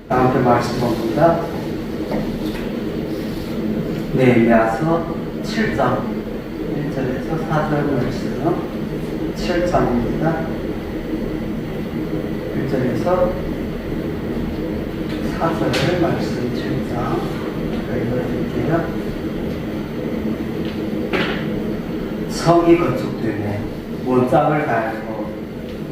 다음에 말씀 봅니다. 느헤미야서 7장 1절에서 4절 말씀 7장입니다. 1절에서 4절 말씀 7장 읽어드릴게요. 성이 건축되네 문짝을 달고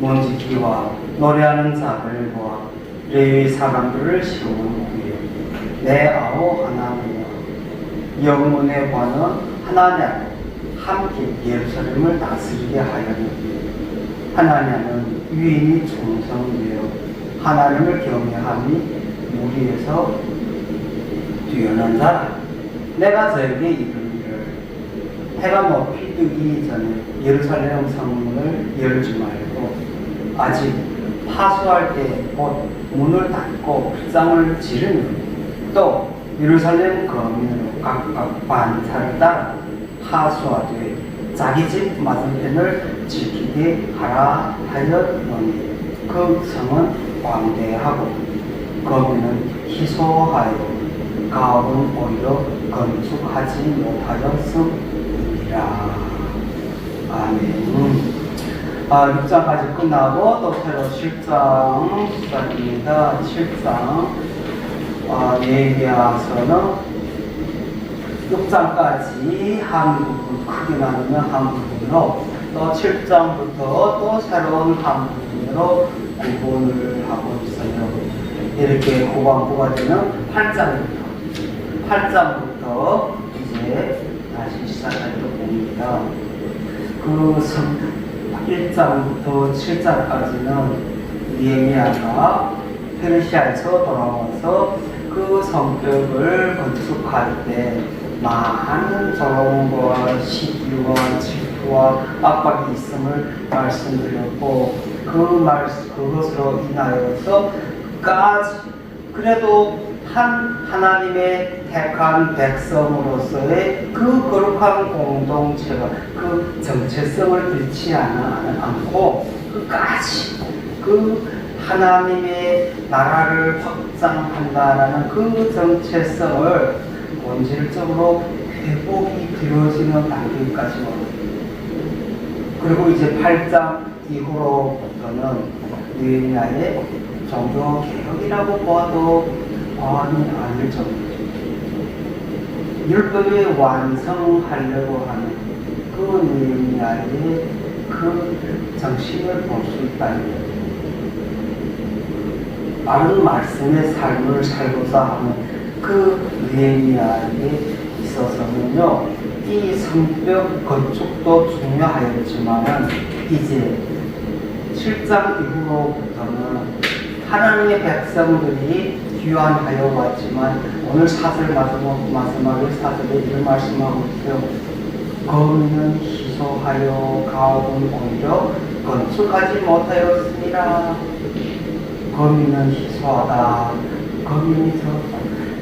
먼지기와 노래하는 자들과 레위 사람들을 세우는 후에 내 아우 하나님과 영문의 관은 하나냐로 함께 예루살렘을 다스리게 하였느니 하나냐는 유인이 충성되어 하나님을 경외함이 무리에서 뛰어난 자라. 내가 저에게 이르기를 해가 높이 뜨기 전에 예루살렘 성문을 열지 말고 아직 파수할 때 곧 문을 닫고 불장을 지르며 또 예루살렘 거민으로 각각 반차를 따라 파수하되 자기 집 맞은편을 지키게 하라 하였노니 그 성은 광대하고 거민은 희소하여 가옥은 오히려 건축하지 못하였음이니라. 아멘. 6장까지 끝나고 또 새로 7장 시작입니다. 7장 느헤미야서는 6장까지 한 부분, 크게 나누면 한 부분으로 또 7장부터 또 새로운 한 부분으로 구분을 하고 있어요. 이렇게 후반부가 되는 8장부터 이제 다시 시작하려고 봅니다. 그 1장부터 7장까지는 느헤미야가 페르시아에서 돌아와서 그 성벽을 건축할 때 많은 조롱과 시기와 질투와 압박이 있음을 말씀드렸고 그것으로 인하여서 그래도 하나님의 택한 백성으로서의 그 거룩한 공동체가 그 정체성을 잃지 않고 끝까지 그 하나님의 나라를 확장한다라는 그 정체성을 본질적으로 회복이 되어지는 단계까지 그리고 이제 8장 이후로부터는 느헤미야의 종교 개혁이라고 보아도 과언이 아닐 정도죠. 율법을 완성하려고 하는 그 느헤미야의 그 정신을 볼 수 있다는 거죠. 바른 말씀의 삶을 살고자 하는 그 느헤미야에 있어서는요, 이 성벽 건축도 중요하였지만 이제 7장 이후로부터는 하나님의 백성들이 귀환하여 왔지만 오늘 마지막에 사절에 이런 말씀하고 있어요. 거민은 희소하여 가옥은 오히려 건축하지 못하였습니다. 거민은 희소하다. 거민이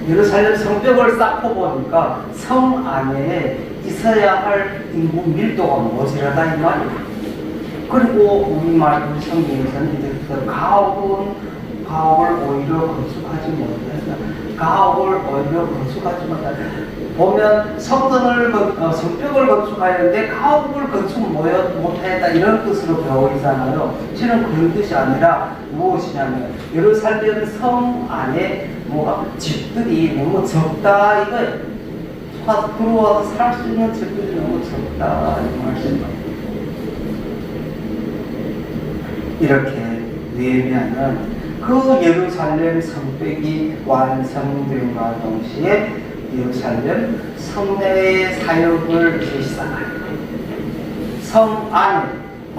예루살렘 성벽을 쌓고 보니까 성 안에 있어야 할 인구 밀도가 모자라다 이 말이에요. 그리고 우리 성경에서는 이제 가옥을 오히려 건축하지 못했다. 가옥을 오히려 건축하지 못했다. 보면 성벽을 건축하였는데 가옥을 건축 못했다 이런 뜻으로 배우잖아요. 실은 그런 뜻이 아니라 무엇이냐면 예루살렘 성 안에 집들이 너무 적다 이거예요. 들어와서 살 수 있는 집들이 너무 적다 이 말씀입니다. 이렇게 느헤미야는 그 예루살렘 성벽이 완성됨과 동시에 예루살렘 성내의 사역을 시작합니다.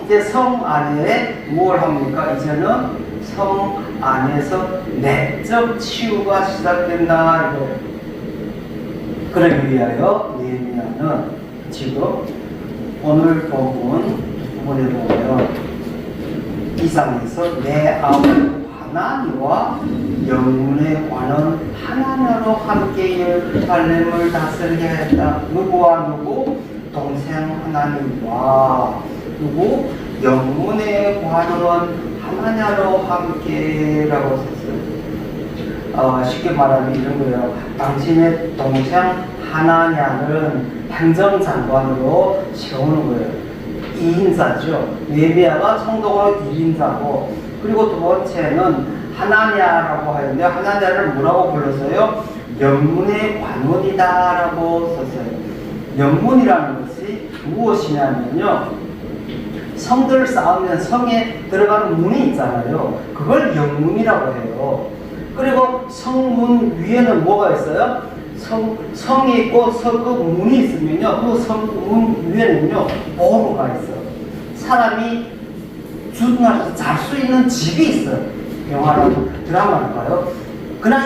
이제 성 안에 뭘 합니까? 이제는 성 안에서 내적 치유가 시작된다. 그러기 위하여 느헤미야는 지금 오늘 부분에 보면 이상에서 내 아우 하나님과 영문의 관은 하나님으로 함께 예루살렘을 다스리게 했다. 누구와 누구? 동생 하나님과 누구? 영문의 관은 하나냐로 함께라고 썼어요. 쉽게 말하면 이런 거예요. 당신의 동생 하나냐는 행정장관으로 세우는 거예요. 2인자죠. 느헤미야가 성도가 1인자고, 그리고 두 번째는 하나냐라고 하는데, 하나냐를 뭐라고 불렀어요? 영문의 관원이다라고 썼어요. 영문이라는 것이 무엇이냐면요, 성들을 쌓으면 성에 들어가는 문이 있잖아요. 그걸 영문이라고 해요. 그리고 성문 위에는 뭐가 있어요? 성이 있고 그 문이 있으면요, 그 성문 위에는요 보루가 있어요. 사람이 주둔해서 잘 수 있는 집이 있어요. 영화나 드라마를 봐요. 그냥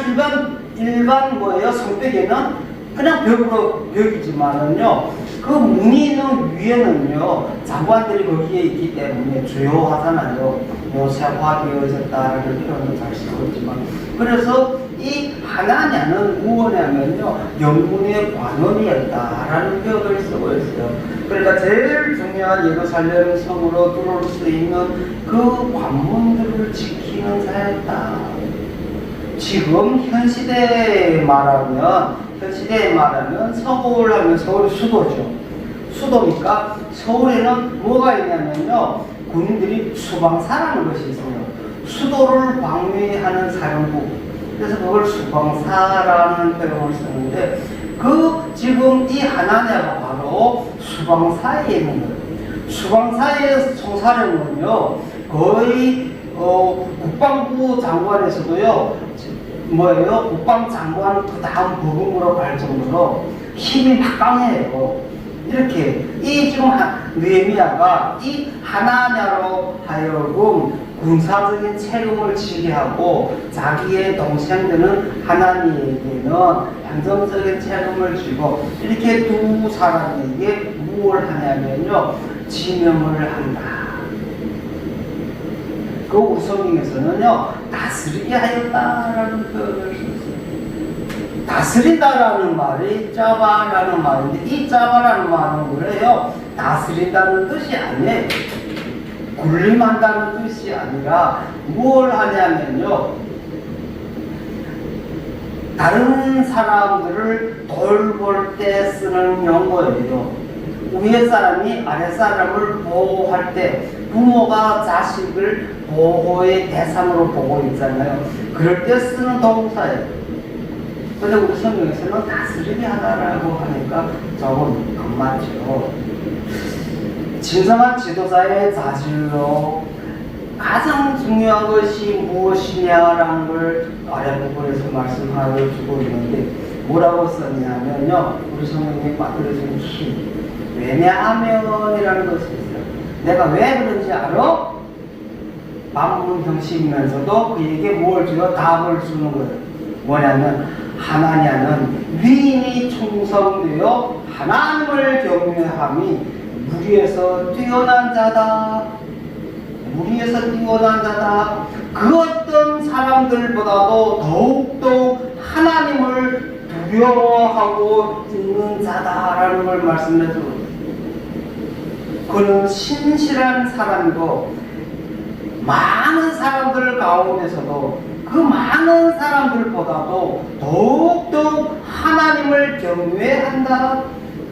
일반 뭐예요? 성벽에는 그냥 벽이지만은요, 그 문이 있는 위에는요 장관들이 거기에 있기 때문에 주요하잖아요. 요새화되어 있었다라는 표현을 잘 쓰고 있지만, 그래서 이 하나냐는 무엇이냐면요, 영문의 관원이었다라는 표현을 쓰고 있어요. 그러니까 제일 중요한 예루살렘 성으로 들어올 수 있는 그 관문들을 지키는 자였다. 지금 현 시대에 말하면 서울 하면 서울이 수도죠. 수도니까 서울에는 뭐가 있냐면요, 군인들이 수방사라는 것이 있어요. 수도를 방위하는 사령부. 그래서 그걸 수방사라는 표현을 쓰는데, 지금 이 하나냐가 바로 수방사에 있는 거예요. 수방사의 총사령은요, 거의 국방부 장관에서도요, 국방장관 그 다음 부분으로 갈 정도로 힘이 막강해요. 이렇게 지금 느헤미야가 이 하나냐로 하여금 군사적인 책임을 지게 하고, 자기의 동생들은 하나님에게는 행정적인 책임을 지고, 이렇게 두 사람에게 무엇을 하냐면요, 지명을 한다. 그 우성경에서는요, 다스리게 하였다라는 표현을 썼어요. 다스린다라는 말이 짜바라는 말인데, 이 짜바라는 말은 뭐래요? 다스린다는 뜻이 아니에요. 군림한다는 뜻이 아니라 뭘 하냐면요, 다른 사람들을 돌볼 때 쓰는 용어예요. 위에 사람이 아래 사람을 보호할 때, 부모가 자식을 보호의 대상으로 보고 있잖아요. 그럴 때 쓰는 동사예요. 근데 우리 성경에서는 다스리게 하다라고 하니까 조금 안 맞죠. 진정한 지도자의 자질로 가장 중요한 것이 무엇이냐라는 걸 아래 부분에서 말씀하여 주고 있는데, 뭐라고 썼냐면요, 우리 성경에 빠뜨려진 힘, 왜냐하면이라는 것이 있어요. 내가 왜 그런지 알아? 만문경식이면서도 그에게 뭘 줘요? 답을 주는 거예요. 뭐냐면, 하나냐는 위인이 충성되어 하나님을 경외함이 무리에서 뛰어난 자다. 무리에서 뛰어난 자다. 그 어떤 사람들보다도 더욱더 하나님을 두려워하고 있는 자다라는 걸 말씀해 주고 있습니다. 그는 신실한 사람이고, 많은 사람들 가운데서도 그 많은 사람들보다도 더욱더 하나님을 경외한다.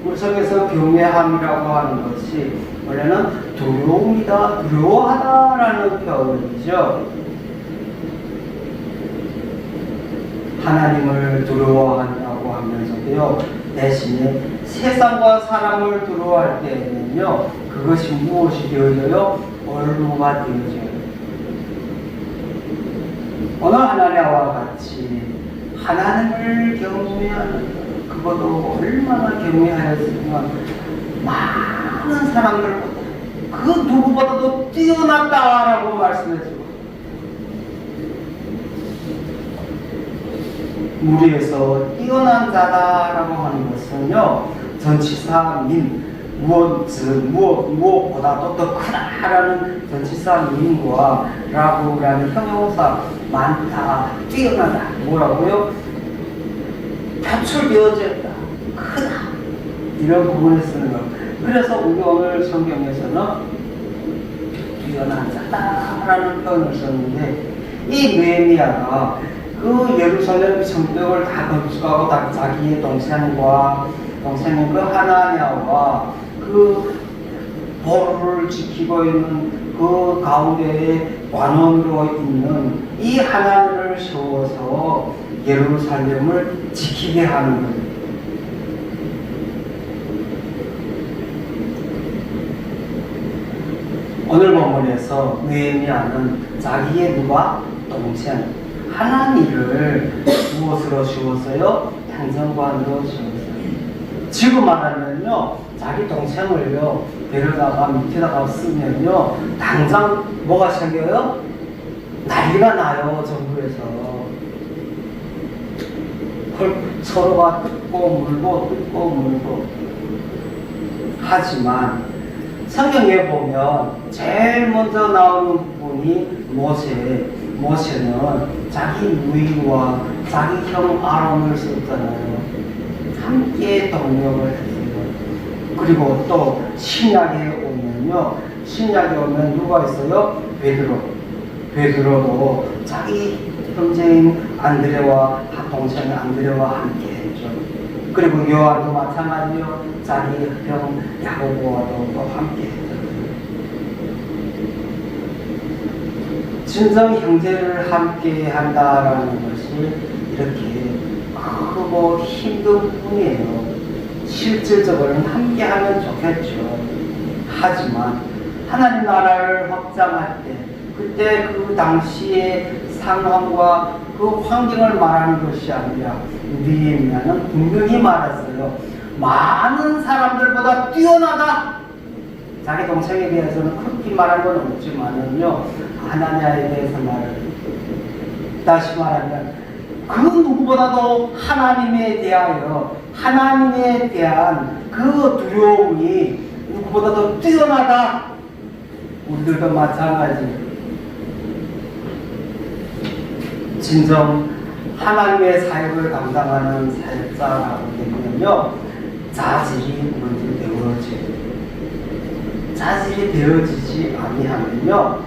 우리 성에서 경외함이라고 하는 것이 원래는 두려움이다, 두려워하다라는 표현이죠. 하나님을 두려워한다고 하면서도요, 대신에 세상과 사람을 두려워할 때에는요, 그것이 무엇이 되어져요? 얼루가 되어져요. 오늘 하나님과 같이 하나님을 경외하는, 그것도 얼마나 경외하였으면 많은 사람들보다 그 누구보다도 뛰어났다라고 말씀해주고, 무리에서 뛰어난 자다라고 하는 것은요, 전치사 무엇보다도 더 크다라는 전치사 민과 라고라는 형용사, 많다, 뛰어나다, 뭐라고요? 표출되어졌다, 크다, 이런 부분을 쓰는 것. 그래서 우리 오늘 성경에서는 뛰어난 자다라는 표현을 썼는데, 이 느헤미야가 그 예루살렘 성벽을 다 건축하고 자기의 동생인 그 하나냐와 그 보루를 지키고 있는 그 가운데에 관원으로 있는 이 하나님을 세워서 예루살렘을 지키게 하는 겁니다. 오늘 본문에서 느헤미야는 자기의 동생 하나니를 무엇으로 씌웠어요? 행정관으로 씌웠어요. 지금 말하면요, 자기 동생을요 데려다가 밑에다가 쓰면요 당장 뭐가 생겨요? 난리가 나요. 정부에서 서로가 뜯고 물고 하지만 성경에 보면 제일 먼저 나오는 부분이 모세는 자기 누이와 자기 형 아론을 썼잖아요. 함께 동력을 했어요. 그리고 또 신약에 오면 누가 있어요? 베드로도 자기 형제인 안드레와 동생 안드레와 함께 했죠. 그리고 요한도 마찬가지요. 자기 형 야고보와도 또 함께 했죠. 진정 형제를 함께 한다라는 것이 이렇게 크고 힘든 부분이에요. 실질적으로는 함께 하면 좋겠죠. 하지만 하나님 나라를 확장할 때 그때 그 당시의 상황과 그 환경을 말하는 것이 아니라 느헤미야는 분명히 말했어요. 많은 사람들보다 뛰어나다. 자기 동생에 대해서는 그렇게 말한 건 없지만은요, 하나냐에 대해서 말을 다시 말하면 그 누구보다도 하나님에 대한 그 두려움이 누구보다도 뛰어나다. 우리들도 마찬가지. 진정 하나님의 사역을 감당하는 사역자라고 되면요, 자질이 되어지지 아니하면요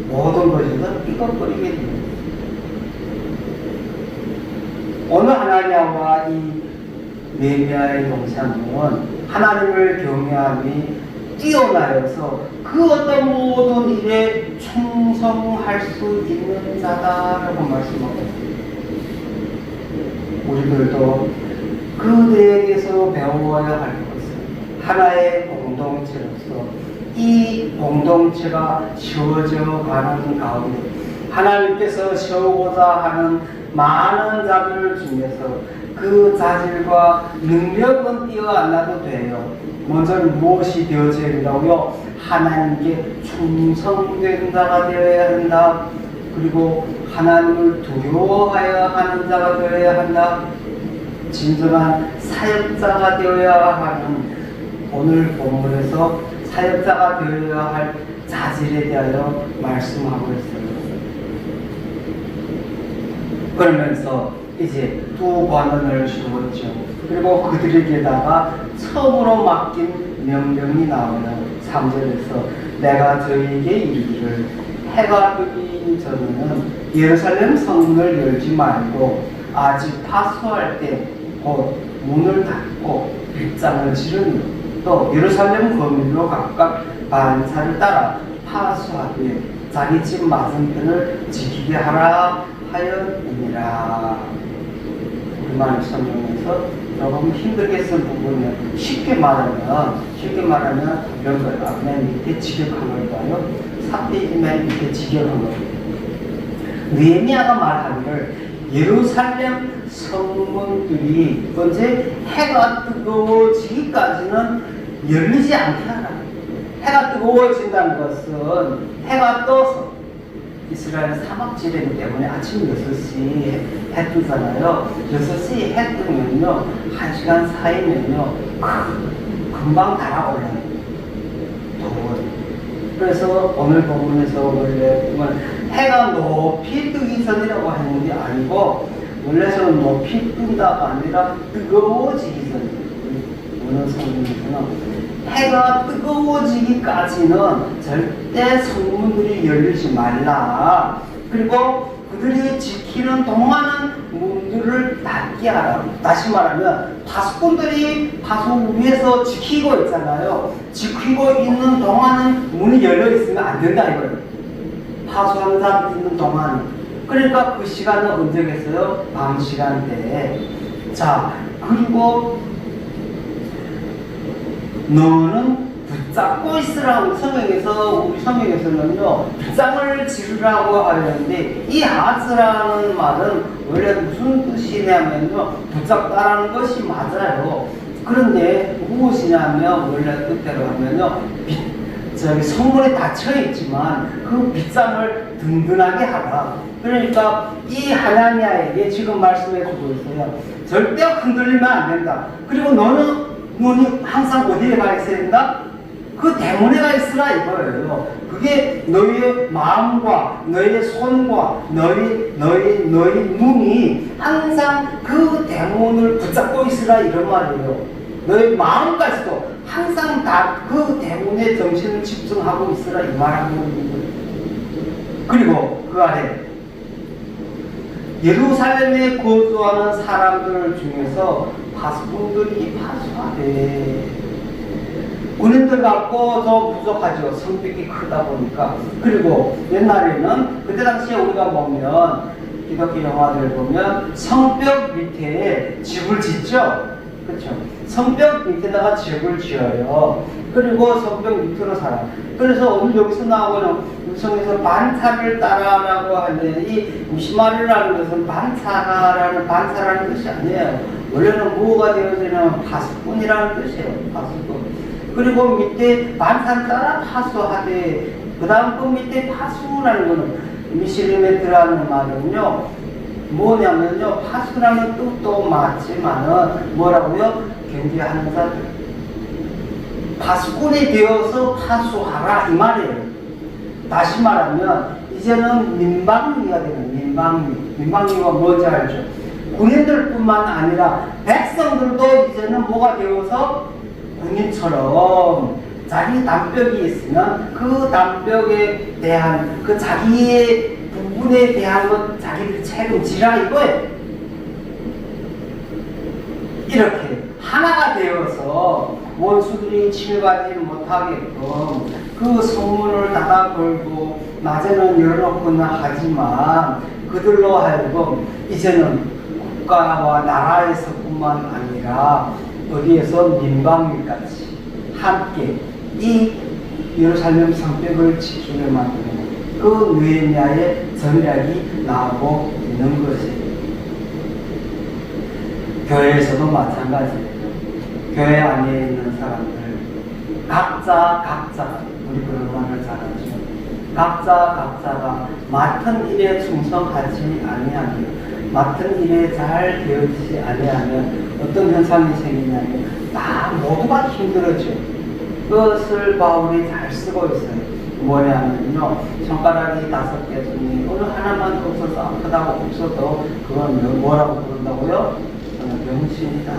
모든 것이 다 삐걱거리게 됩니다. 오늘 하나냐와 이 느헤미야의 동생은 하나님을 경외함이 뛰어나여서 그 어떤 모든 일에 충성할 수 있는 자다라고 말씀하고 있습니다. 우리들도 그대에게서 배워야 할 것은 하나의 공동체로서 이 공동체가 세워져 가는 가운데 하나님께서 세우고자 하는 많은 자들 중에서 그 자질과 능력은 뛰어안아도 돼요. 먼저는 무엇이 되어져야 된다고요? 하나님께 충성된 자가 되어야 한다. 그리고 하나님을 두려워하여 하는 자가 되어야 한다. 진정한 사역자가 되어야 하는, 오늘 본문에서 사역자가 되어야 할 자질에 대하여 말씀하고 있어요. 그러면서 이제 두 관원을 주었죠. 그리고 그들에게다가 처음으로 맡긴 명령이 나오는 3절에서 내가 저희에게 이르기를 해가 뜨기 전에는 예루살렘 성문을 열지 말고 아직 파수할 때 곧 문을 닫고 빗장을 지르니 또 예루살렘 거민으로 각각 반사를 따라 파수하되 자기 집 맞은편을 지키게 하라 하였느니라. 우리말 성경에서 조금 힘들게 쓴 부분이에요. 쉽게 말하면 이런 거예요. 맨 밑에 직역한 걸까요? 3페이지 맨 밑에 직역한 거예요. 느헤미야가 말하기를 예루살렘 성문들이 언제 해가 뜨거워지기까지는 열리지 않게 하라. 해가 뜨거워진다는 것은 해가 떠서 이스라엘 사막지대이기 때문에 아침 6시 해 뜨잖아요. 6시 해 뜨면요 1시간 사이면요 금방 달아올라요. 더워요. 그래서 오늘 본문에서 원래 해가 높이 뜨기 전이라고 하는 게 아니고 원래는 높이 뜬다가 아니라 뜨거워지기 전. 어느 성경에서는 해가 뜨거워지기까지는 절대 성문들이 열리지 말라. 그리고 그들이 지키는 동안은 문들을 닫게 하라. 다시 말하면 파수꾼들이 파수 위에서 지키고 있잖아요. 지키고 있는 동안은 문이 열려 있으면 안 된다 이거예요. 파수하는 사람 있는 동안. 그러니까 그 시간은 언제겠어요? 밤 시간대에. 자, 그리고 너는 붙잡고 있으라고 우리 성경에서는요 빗장을 지르라고 하는데, 이 하즈라는 말은 원래 무슨 뜻이냐면요 붙잡다라는 것이 맞아요. 그런데 무엇이냐면 원래 뜻대로 하면요 성문에 닫혀 있지만 그 빗장을 든든하게 하라. 그러니까 이 하나니아에게 지금 말씀해 주고 있어요. 절대 흔들리면 안 된다. 그리고 너는 항상 어디에 가 있어야 된다? 그 대문에 가 있으라 이거예요. 그게 너희의 마음과 너희의 손과 너희 눈이 항상 그 대문을 붙잡고 있으라 이런 말이에요. 너희 마음까지도 항상 다 그 대문에 정신을 집중하고 있으라 이 말하고 있는 거예요. 그리고 그 아래 예루살렘에 거주하는 사람들 중에서 파수꾼들이 파수하되, 군인들 갖고 더 부족하죠. 성벽이 크다 보니까. 그리고 옛날에는 그때 당시에 우리가 보면 기독교 영화들 보면 성벽 밑에 집을 짓죠. 그렇죠. 성벽 밑에다가 집을 지어요. 그리고 성벽 밑으로 살아. 그래서 오늘 여기서 나오는 음성에서 반차를 따라라고 하는데, 이 무시마르라는 것은 반차라는 뜻이 아니에요. 원래는 뭐가 되어지냐면 파수꾼이라는 뜻이에요. 파수꾼. 그리고 밑에 반차를 따라 파수하되, 그 다음 그 밑에 파수라는 거는 미시리메트라는 말은요 뭐냐면요 파수라는 뜻도 맞지만은 뭐라고요? 경계하는 자들, 파수꾼이 되어서 파수하라 이 말이에요. 다시 말하면 이제는 민방위가 되는 민방위가 뭔지 알죠? 군인들뿐만 아니라 백성들도 이제는 뭐가 되어서 군인처럼 자기 담벽이 있으면 그 담벽에 대한 그 자기의 부분에 대한 것 자기들이 책임지라 이거예요. 이렇게 하나가 되어서 원수들이 침입하지 못하게끔 그 성문을 닫아 걸고 낮에는 열어놓거나 하지만, 그들로 하여금 이제는 국가와 나라에서뿐만 아니라 어디에서 민방위까지 함께 이 예루살렘 성벽을 지키게 만드는 그 느헤미야의 전략이 나오고 있는 것이에요. 교회에서도 마찬가지예요. 교회 안에 있는 사람들 각자 우리 그런 말을 잘 하죠. 각자가 맡은 일에 충성하지 아니하면, 맡은 일에 잘 되어지지 아니하면 어떤 현상이 생기냐면 다 모두가 힘들어져. 그것을 바울이 잘 쓰고 있어요. 뭐냐면요 손가락이 5개 중에 어느 하나만 없어서 아프다고 없어도 그건 뭐라고 부른다고요? 병신이다.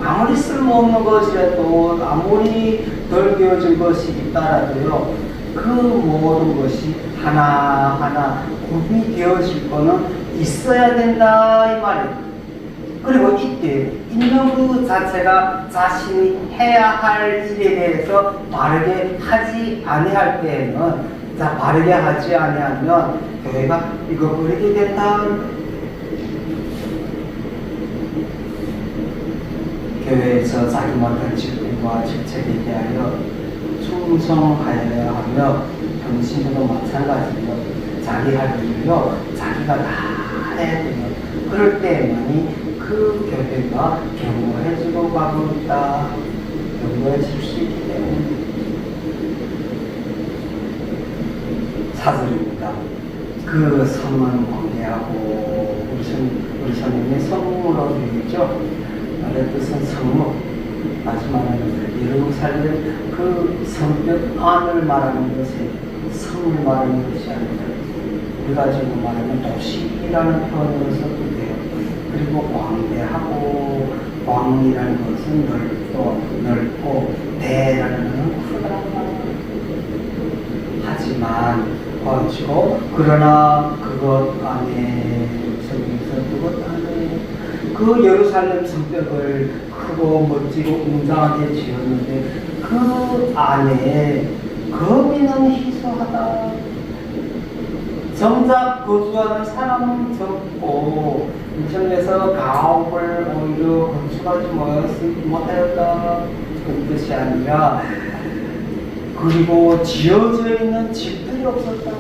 아무리 쓸모없는 것이라도, 아무리 덜 되어진 것이 있다라도요 그 모든 것이 하나하나 굽이 되어질 거는 있어야 된다 이 말이에요. 그리고 이때 있는 그 자체가 자신이 해야 할 일에 대해서 바르게 하지 아니할 때에는, 바르게 하지 아니하면 교회가 잃어버리게 된다. 교회에서 자기 맡은 직분과 직책에 대하여 충성하여야 하며, 병신도 마찬가지로 자기 할 일을요 자기가 다 해야 돼요. 그럴 때만이 그 교회가 경고해주고 가고 있다. 경고해줄 수 있기 때문에. 사절입니다. 그 성은 광대하고, 우리 성령의 성으로 되겠죠. 말의 뜻은 성읍, 마지막에는 예루살렘 그 성벽 안을 말하는 것이 성을 말하는 것이 아니라 우리가 지금 말하는 도시라는 표현으로 써도 돼요. 그리고 광대하고, 광이라는 것은 넓고 대라는 것은 크다란 말이에요. 하지만 거치고, 그러나 그것 안에, 성경에서 그것 안에 그 예루살렘 성벽을 크고 멋지고 웅장하게 지었는데 그 안에 거미는 희소하다. 정작 거주하는 사람은 적고 인천에서 가옥을 오히려 건축하지 못하였다. 그 뜻이 아니라, 그리고 지어져 있는 집들이 없었다.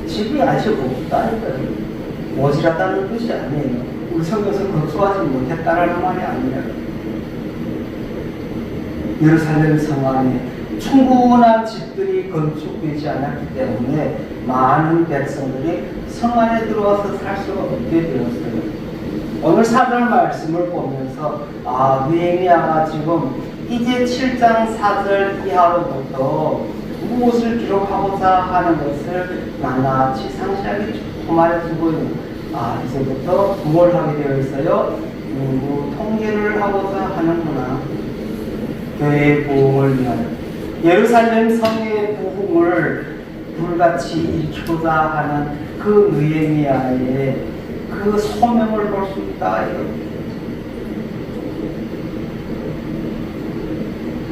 집이 아직 없다니까요. 모자랐다는 뜻이 아니에요. 우리 성경에서 건축하지 못했다라는 말이 아니라, 예루살렘 성 안에 충분한 집들이 건축되지 않았기 때문에 많은 백성들이 성 안에 들어와서 살 수가 없게 되었어요. 오늘 4절 말씀을 보면서 느헤미야가 지금 이제 7장 4절 이하로부터 무엇을 기록하고자 하는 것을 낱낱이 상세하게 쭉 말해주고 있는, 이제부터 뭘 하게 되어 있어요? 통계를 하고자 하는구나. 교회의 부흥을 위하여 예루살렘 성의 부흥을 불같이 일으키고자 하는 그 느헤미야의 그 소명을 볼 수 있다.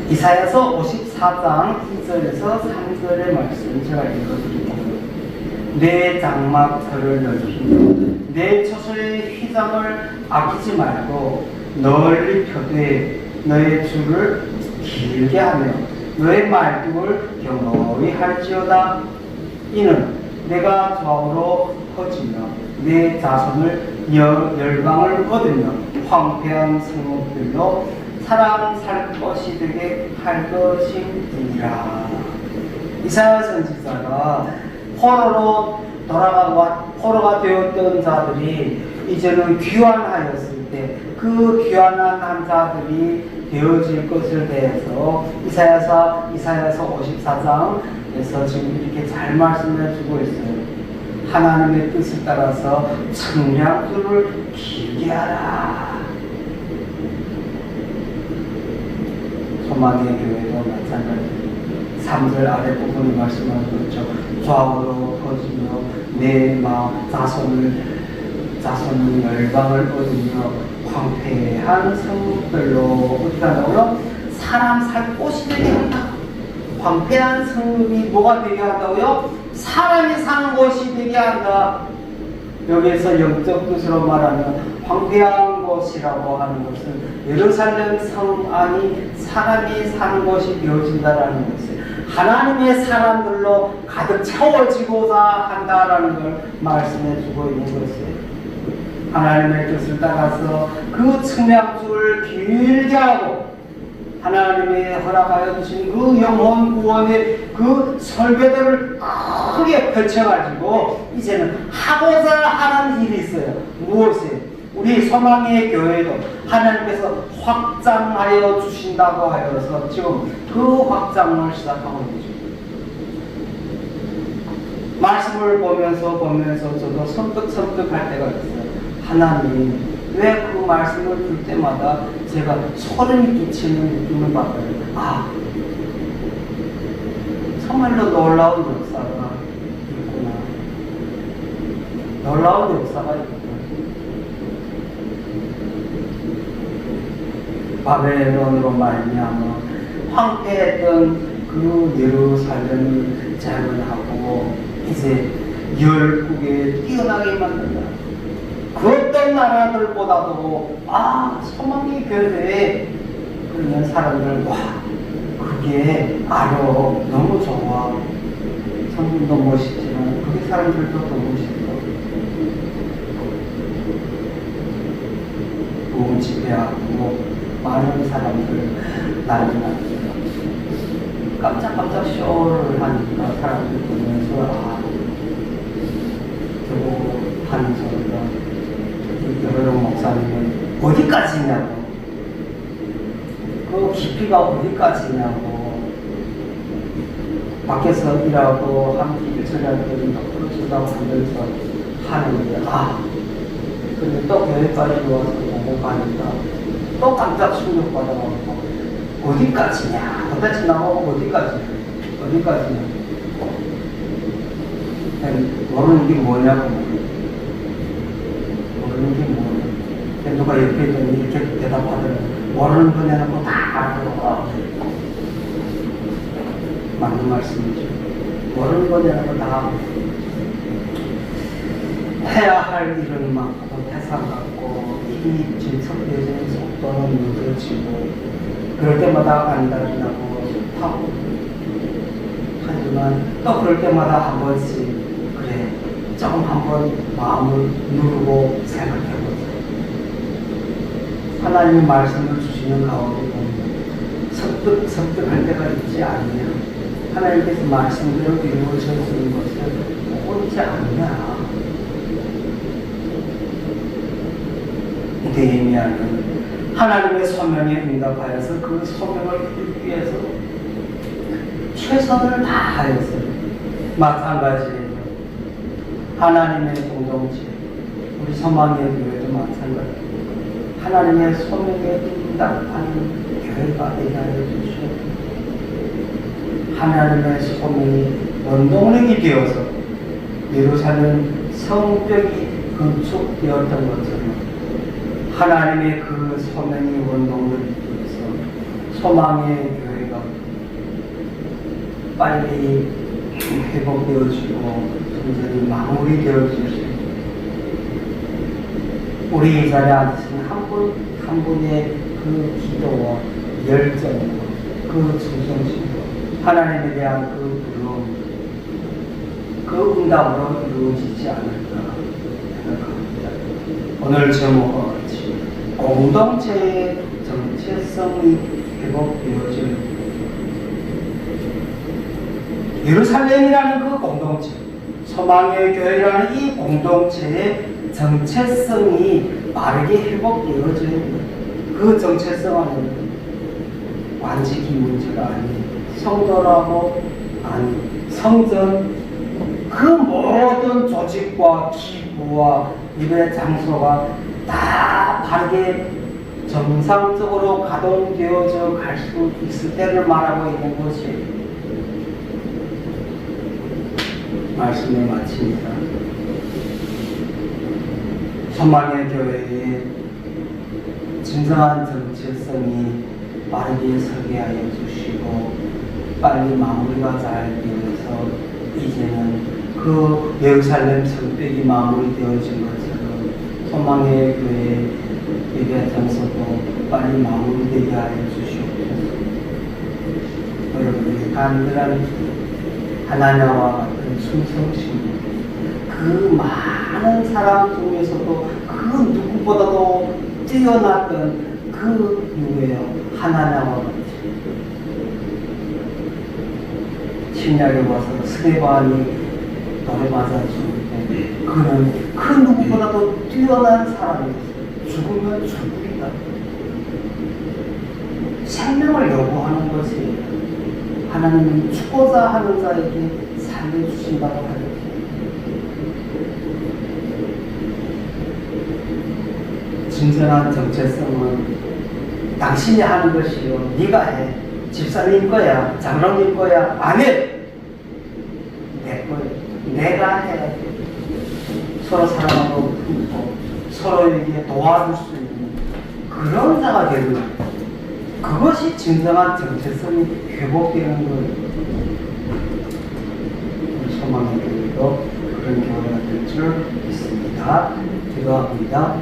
이사야서 54장 2절에서 3절의 말씀 제가 읽어드릴게요. 내 장막터를 넓히며 내 처소의 휘장을 아끼지 말고 널리 펴되 너의 줄을 길게 하며 너의 말뚝을 경허히 할지어다. 이는 내가 좌우로 퍼지며 내 자손을 열방을 얻으며 황폐한 성읍들로 사람 살 것이 되게 할 것임이니라. 이사야 선지자가 포로로 돌아가고 포로가 되었던 자들이 이제는 귀환하였을 때 그 귀환한 자들이 되어질 것을 대해서 이사야서 54장에서 지금 이렇게 잘 말씀해 주고 있어요. 하나님의 뜻을 따라서 청량줄을 길게 하라. 소망의 교회도 마찬가지. 3절 아랫부분에 말씀하고 있죠. 좌우로 퍼지며 내 자손은 열방을 얻으며 황폐한 성읍들로 어디가 나오요? 사람 살 곳이 되게 한다. 황폐한 성읍이 뭐가 되게 한다고요? 사람이 사는 곳이 되게 한다. 여기에서 영적 뜻으로 말하면 황폐한 곳이라고 하는 것은 예루살렘 성 안이 사람이 사는 곳이 되어진다라는 것을, 하나님의 사람들로 가득 채워지고자 한다라는 걸 말씀해 주고 있는 것이에요. 하나님의 뜻을 따라서 그 청량줄을 길게 하고 하나님이 허락하여 주신 그 영혼 구원의 그 설교들을 크게 펼쳐가지고 이제는 하고자 하는 일이 있어요. 무엇이에요? 우리 소망의 교회도 하나님께서 확장하여 주신다고 하여서 지금 그 확장을 시작하고 있죠. 말씀을 보면서 저도 섬뜩할 때가 있어요. 하나님, 왜 그 말씀을 줄 때마다 제가 소름이 끼치는 느낌을 받아요. 정말로 놀라운 역사가 있구나. 놀라운 역사가 있구나. 바벨론으로 말미암아 황폐했던 그 예루살렘을 재건하고 이제 열국에 뛰어나게 만든다. 그 어떤 나라들보다도 소망의 교회에 그러면 사람들 그게 너무 좋아. 성분도 멋있지만 그게 사람들도 더 멋있어. 부흥 집회하고 많은 사람들 난리 났어요. 깜짝깜짝 쇼를 하니까 사람들 보면서 저거 하는 소리가 여러분 목사님은 어디까지냐고, 그 깊이가 어디까지냐고, 밖에서 일하고 함께 일처리할 때는 옆으로 쳐다보면서 하는데 근데 또 교회까지 와서 보고 가니까 또 깜짝 충격받아가지고 어디까지냐? 도대체 나하고 어디까지냐? 모르는 게 뭐냐고 모르는 게 뭐냐? 누가 옆에 있더니 이렇게 대답하더니 모르는 거 내놓고 다 알고 맞는 말씀이죠. 모르는 거 내놓고 다 해야 할 일은 많고 태산 같고 힘이 섞여지는 속도는 늦어지고 그럴 때마다 안달이 나고 좋다고 하지만 또 그럴 때마다 한 번씩 그래 좀 한번 마음을 누르고 생각해보자. 하나님의 말씀을 주시는 가운데 보면 설득할 때가 있지 않느냐. 하나님께서 말씀대로 이루어졌는 것을 옳지 않느냐. 느헤미야는 하나님의 소명에 응답하여서 그 소명을 이루기 위해서 최선을 다하였어요. 마찬가지예요. 하나님의 공동체, 우리 소망의 교회도 마찬가지예요. 하나님의 소명에 응답하는 교회가 되게 하여 주시옵소서. 하나님의 소명이 원동력이 되어서 예루살렘 성벽이 건축되었던 것처럼 하나님의 그 소명이 원동력이 되어서 소망의 교회가 빨리 회복되어지고 완전히 마무리되어지고 우리 이 자리에 앉으신 한 분 한 분의 그 기도와 열정과 그 충성심과 하나님에 대한 그 부러움, 그 응답으로 이루어지지 않을까 생각합니다. 오늘 제목과 같이 공동체의 정체성이 회복되어질 예루살렘이라는 그 공동체, 소망의 교회라는 이 공동체의 정체성이 빠르게 회복되어져야 합니다. 그 정체성은 관직이 문제가 아니에요. 성도라고 아니 성전 그 모든 조직과 기구와 예배 장소가 다 바르게 정상적으로 가동되어져 갈 수 있을 때를 말하고 있는 것이 말씀을 마칩니다. 소망의 교회의 진정한 정체성이 빠르게 설계하여 주시고 빨리 마무리가 잘 되어서 이제는 그 예루살렘 성벽이 마무리되어진 것처럼 소망의 교회 예배 장소도 빨리 마무리되게 하여 주시옵소서. 여러분의 간절한 하나님과 같은 충성심, 그 많은 사람 중에서도 그 누구보다도 뛰어났던 그 누구예요? 하나님과 같이 신약에 와서 스데반이 돌에 맞아 죽을 때 그는 그 누구보다도 뛰어난 사람이었어요. 죽으면 죽으리다. 생명을 요구하는 것이 하나님은 죽고자 하는 자에게 살려주신다고 하죠. 진정한 정체성은 당신이 하는 것이요. 네가 해. 집사님 거야. 장로님 거야. 안 해. 내 거야. 내가 해야 돼. 서로 사랑하고 품고 서로에게 도와줄 수 있는 그런 자가 되는 거예요. 그것이 진정한 정체성이 회복되는 거예요. 소망의 교회도 그런 교회가 될 줄 믿습니다. 기도합니다.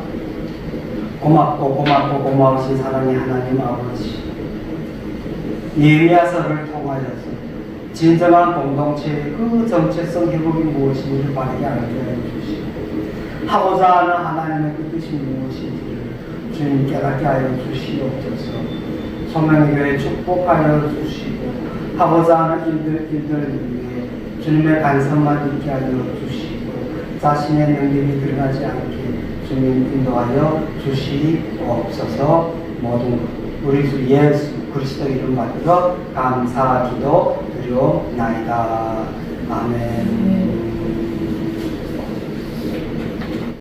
고마우신 사랑의 하나님 아버지, 예레미야서를 통하여서 진정한 공동체의 그 정체성 회복이 무엇인지를 빠르게 알게 해주시고 하고자 하는 하나님의 그 뜻이 무엇인지를 주님 깨닫게 하여 주시옵소서. 소망의 교회 축복하여 주시고 하고자 하는 일들 위해 주님의 간섭만 있게 하여 주시고 자신의 능력이 드러나지 않게 주님 인도하여 주시옵소서. 모든 우리 주 예수 그리스도 이름 받들어 감사 기도 드리옵나이다. 아멘.